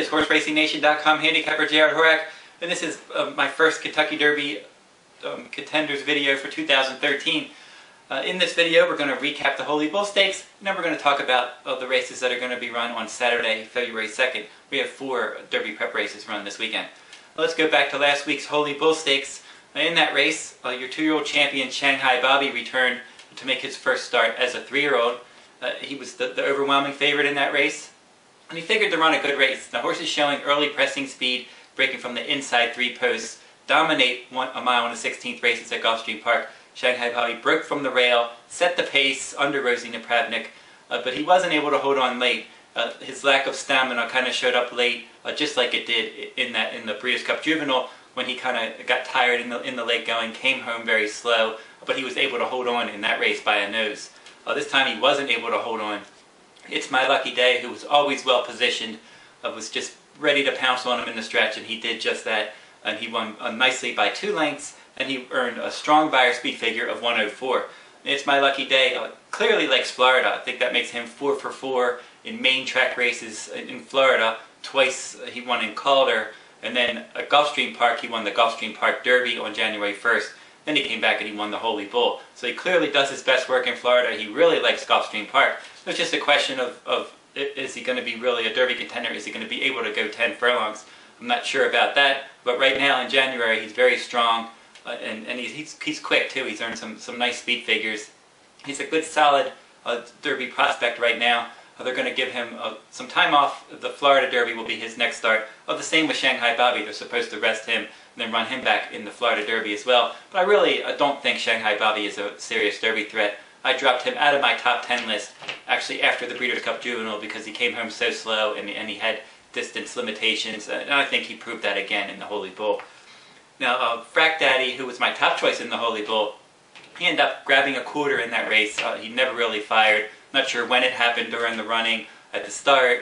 is HorseRacingNation.com handicapper Jared Horak, and this is my first Kentucky Derby contenders video for 2013. In this video, we're going to recap the Holy Bull Stakes, and then we're going to talk about the races that are going to be run on Saturday, February 2nd. We have 4 Derby prep races run this weekend. Let's go back to last week's Holy Bull Stakes. In that race, your 2-year-old champion Shanghai Bobby returned to make his first start as a 3-year-old. He was the overwhelming favorite in that race, and he figured to run a good race. The horse is showing early pressing speed, breaking from the inside 3 posts, dominate a mile and a 16th races at Gulfstream Park. Shanghai Bobby broke from the rail, set the pace under Rosie Napravnik, but he wasn't able to hold on late. His lack of stamina kind of showed up late, just like it did in the Breeders' Cup Juvenile, when he kind of got tired in the late going, came home very slow, but he was able to hold on in that race by a nose. This time he wasn't able to hold on. Itsmyluckyday, who was always well positioned, was just ready to pounce on him in the stretch, and he did just that. And he won nicely by 2 lengths, and he earned a strong buyer speed figure of 104. Itsmyluckyday clearly likes Florida. I think that makes him 4 for 4 in main track races in Florida. Twice he won in Calder, and then at Gulfstream Park he won the Gulfstream Park Derby on January 1st. Then he came back and he won the Holy Bull. So he clearly does his best work in Florida. He really likes Gulfstream Park. It's just a question of is he going to be really a Derby contender? Is he going to be able to go 10 furlongs? I'm not sure about that. But right now in January he's very strong, and he's quick too. He's earned some nice speed figures. He's a good solid Derby prospect right now. They're going to give him some time off. The Florida Derby will be his next start. The same with Shanghai Bobby. They're supposed to rest him and then run him back in the Florida Derby as well. But I really don't think Shanghai Bobby is a serious Derby threat. I dropped him out of my top 10 list, actually after the Breeders' Cup Juvenile, because he came home so slow and he had distance limitations, and I think he proved that again in the Holy Bull. Now, Frack Daddy, who was my top choice in the Holy Bull, he ended up grabbing a quarter in that race. He never really fired. Not sure when it happened during the running, at the start,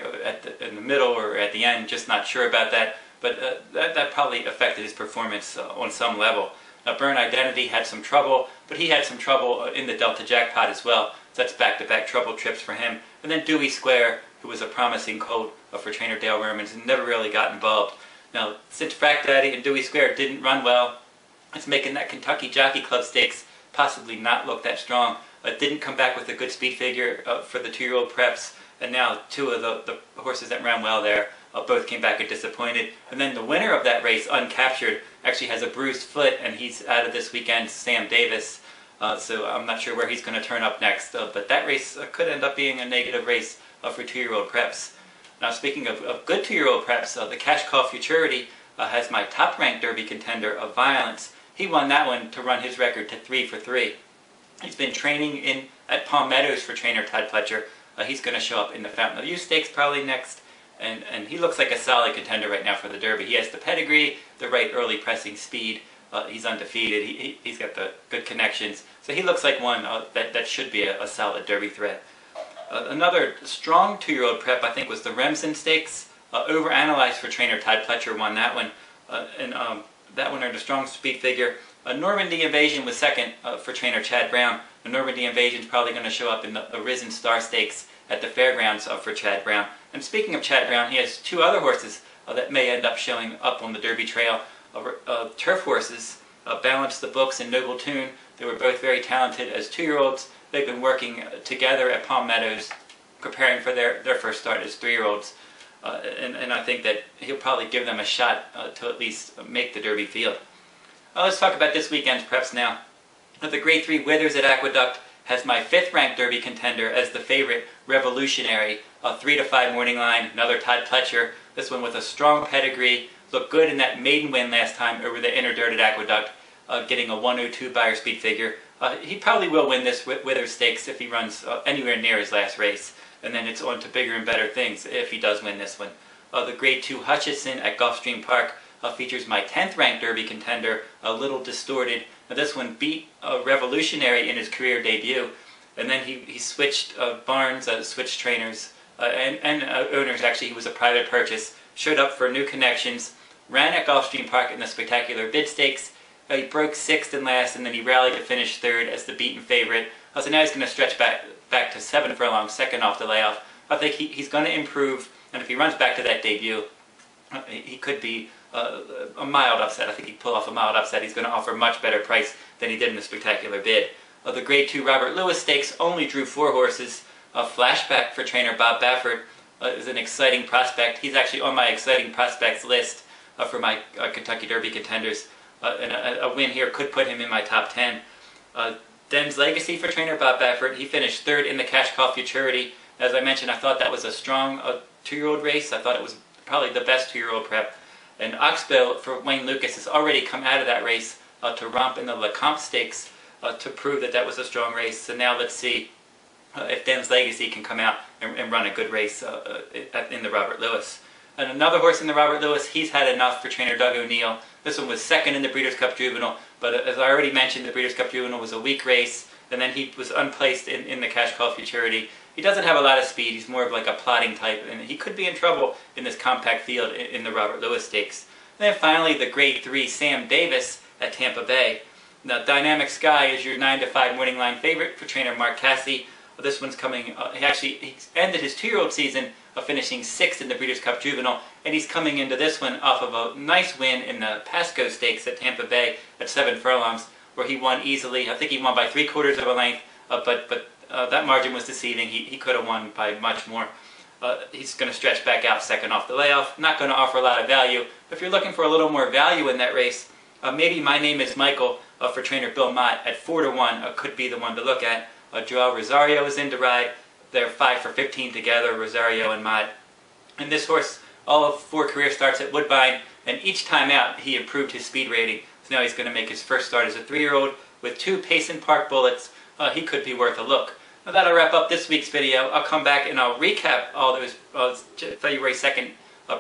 in the middle, or at the end. Just not sure about that. But that probably affected his performance on some level. Burn Identity had some trouble, but he had some trouble in the Delta Jackpot as well. So that's back-to-back trouble trips for him. And then Dewey Square, who was a promising colt for trainer Dale Romans, and never really got involved. Now, since Frack Daddy and Dewey Square didn't run well, it's making that Kentucky Jockey Club Stakes possibly not look that strong. Didn't come back with a good speed figure for the 2-year-old preps, and now 2 of the horses that ran well there both came back and disappointed. And then the winner of that race, Uncaptured, actually has a bruised foot, and he's out of this weekend, Sam Davis. So I'm not sure where he's going to turn up next, but that race could end up being a negative race for 2-year-old preps. Now, speaking of good 2-year-old preps, the Cash Call Futurity has my top-ranked Derby contender of Violence. He won that one to run his record to 3 for 3. He's been training at Palm Meadows for trainer Todd Pletcher. He's going to show up in the Fountain of Youth Stakes probably next, and he looks like a solid contender right now for the Derby. He has the pedigree, the right early pressing speed. He's undefeated. He's got the good connections. So he looks like one that should be a solid Derby threat. Another strong 2-year-old prep, I think, was the Remsen Stakes. Overanalyzed for trainer Todd Pletcher won that one, and that one earned a strong speed figure. Normandy Invasion was second for trainer Chad Brown. The Normandy Invasion is probably going to show up in the Risen Star Stakes at the Fairgrounds for Chad Brown. And speaking of Chad Brown, he has 2 other horses that may end up showing up on the Derby trail. Turf horses, Balance the Books and Noble Tune. They were both very talented as 2-year-olds. They've been working together at Palm Meadows, preparing for their first start as 3-year-olds. And I think that he'll probably give them a shot to at least make the Derby field. Let's talk about this weekend's preps now. The Grade 3 Withers at Aqueduct has my 5th-ranked Derby contender as the favorite, Revolutionary. 3 to 5 morning line, another Todd Pletcher. This one with a strong pedigree. Looked good in that maiden win last time over the Inner Dirt at Aqueduct, getting a 102 buyer speed figure. He probably will win this Withers Stakes if he runs anywhere near his last race. And then it's on to bigger and better things if he does win this one. The Grade 2 Hutchison at Gulfstream Park features my 10th-ranked Derby contender, A Little Distorted. Now, this one beat Revolutionary in his career debut, and then he switched barns, switched trainers, and owners. Actually, he was a private purchase, showed up for new connections, ran at Gulfstream Park in the Spectacular Bid Stakes. He broke 6th and last, and then he rallied to finish 3rd as the beaten favorite. So now he's going to stretch back to 7 furlongs, second off the layoff. I think he's going to improve, and if he runs back to that debut, he could be a mild upset. I think he'd pull off a mild upset. He's going to offer a much better price than he did in the Spectacular Bid. The Grade 2 Robert Lewis Stakes only drew 4 horses. Flashback for trainer Bob Baffert is an exciting prospect. He's actually on my exciting prospects list for my Kentucky Derby contenders. And a win here could put him in my top 10. Den's Legacy for trainer Bob Baffert. He finished 3rd in the Cash Call Futurity. As I mentioned, I thought that was a strong 2-year-old race. I thought it was probably the best 2-year-old prep. And Oxbow for Wayne Lucas has already come out of that race to romp in the Lecomte Stakes to prove that that was a strong race. So now let's see if Den's Legacy can come out and run a good race in the Robert Lewis. And another horse in the Robert Lewis, he's had enough for trainer Doug O'Neill. This one was 2nd in the Breeders' Cup Juvenile, but as I already mentioned, the Breeders' Cup Juvenile was a weak race, and then he was unplaced in the Cash Call Futurity. He doesn't have a lot of speed. He's more of like a plodding type, and he could be in trouble in this compact field in the Robert Lewis Stakes. And then finally, the Grade 3 Sam Davis at Tampa Bay. Now, Dynamic Sky is your 9-5 morning line favorite for trainer Mark Casse. This one's coming, he ended his 2-year-old season finishing 6th in the Breeders' Cup Juvenile, and he's coming into this one off of a nice win in the Pasco Stakes at Tampa Bay at 7 furlongs, where he won easily. I think he won by 3/4 of a length, but that margin was deceiving. He could have won by much more. He's going to stretch back out 2nd off the layoff. Not going to offer a lot of value. If you're looking for a little more value in that race, maybe My Name is Michael for trainer Bill Mott at 4-1 could be the one to look at. Joel Rosario is in to ride. They're 5 for 15 together, Rosario and Mott. And this horse, all of 4 career starts at Woodbine, and each time out he improved his speed rating. So now he's going to make his first start as a 3-year-old with 2 Payson Park bullets. He could be worth a look. Now that'll wrap up this week's video. I'll come back and I'll recap all those February 2nd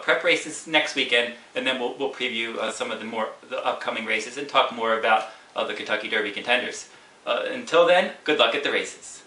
prep races next weekend, and then we'll preview some of the upcoming races and talk more about the Kentucky Derby contenders. Until then, good luck at the races.